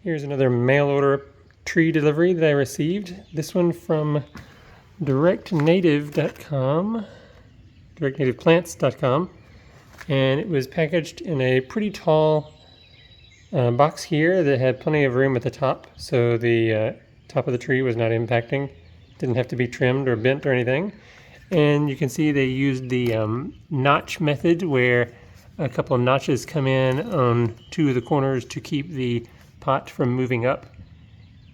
Here's another mail order tree delivery that I received. This one from directnative.com, directnativeplants.com, and it was packaged in a pretty tall box here that had plenty of room at the top, so the top of the tree was not impacting. Didn't have to be trimmed or bent or anything. And you can see they used the notch method, where a couple of notches come in on two of the corners to keep the pot from moving up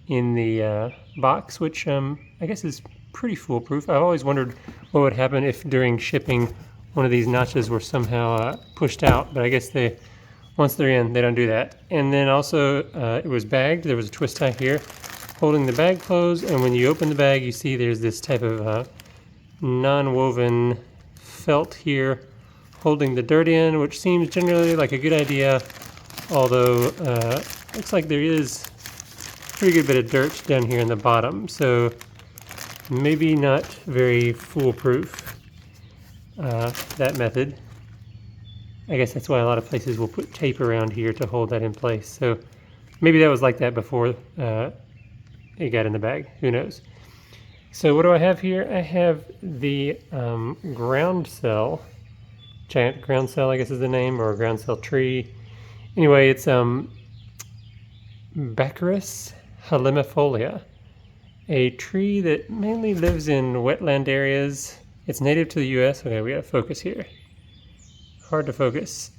in the box, which I guess is pretty foolproof. I've always wondered what would happen if during shipping one of these notches were somehow pushed out, but I guess once they're in, they don't do that. And then also it was bagged. There was a twist tie here holding the bag closed, and when you open the bag, you see there's this type of non-woven felt here holding the dirt in, which seems generally like a good idea, although looks like there is a pretty good bit of dirt down here in the bottom, so maybe not very foolproof, that method. I guess that's why a lot of places will put tape around here to hold that in place, so maybe that was like that before it got in the bag, who knows. So what do I have here? I have the Groundsel, giant Groundsel, I guess is the name, or Groundsel Tree. Anyway, it's baccharis halimifolia, a tree that mainly lives in wetland areas. It's native to the US. Okay, we gotta focus here. Hard to focus.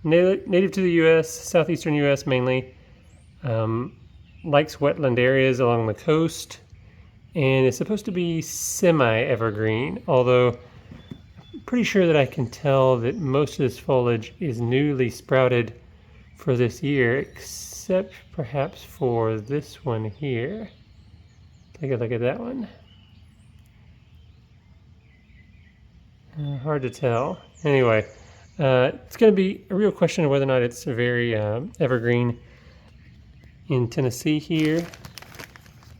Native to the US, southeastern US mainly. Likes wetland areas along the coast, and it's supposed to be semi-evergreen, although I'm pretty sure that I can tell that most of this foliage is newly sprouted for this year, except perhaps for this one here. Take a look at that one. Hard to tell. Anyway, it's going to be a real question of whether or not it's very evergreen in Tennessee here.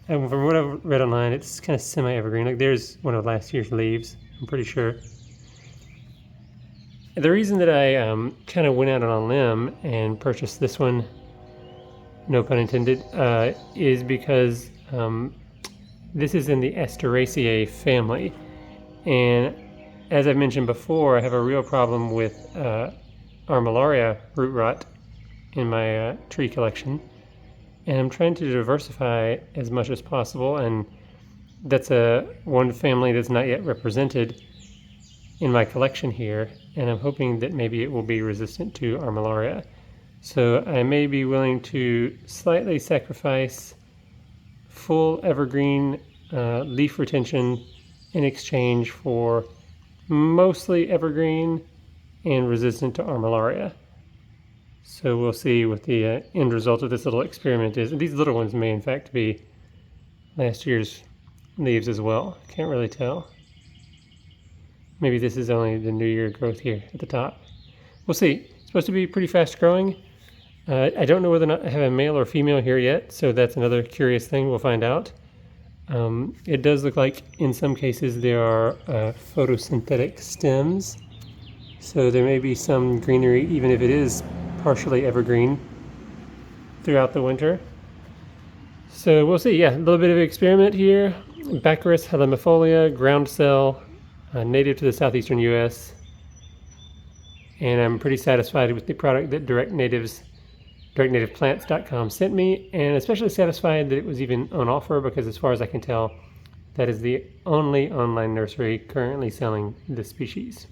And from what I've read online, it's kind of semi-evergreen. Like there's one of last year's leaves, I'm pretty sure. The reason that I kind of went out on a limb and purchased this one, no pun intended, is because this is in the Asteraceae family. And as I've mentioned before, I have a real problem with armillaria root rot in my tree collection. And I'm trying to diversify as much as possible, and that's one family that's not yet represented in my collection here, and I'm hoping that maybe it will be resistant to armillaria. So I may be willing to slightly sacrifice full evergreen leaf retention in exchange for mostly evergreen and resistant to armillaria. So we'll see what the end result of this little experiment is. And these little ones may in fact be last year's leaves as well. Can't really tell. Maybe this is only the new year growth here at the top. We'll see. It's supposed to be pretty fast growing. I don't know whether or not I have a male or female here yet, so that's another curious thing. We'll find out. It does look like in some cases there are photosynthetic stems, so there may be some greenery even if it is partially evergreen throughout the winter. So we'll see. Yeah, a little bit of an experiment here. Baccharis halimifolia, Groundsel, native to the southeastern US. And I'm pretty satisfied with the product that directnativeplants.com sent me, and especially satisfied that it was even on offer, because as far as I can tell, that is the only online nursery currently selling this species.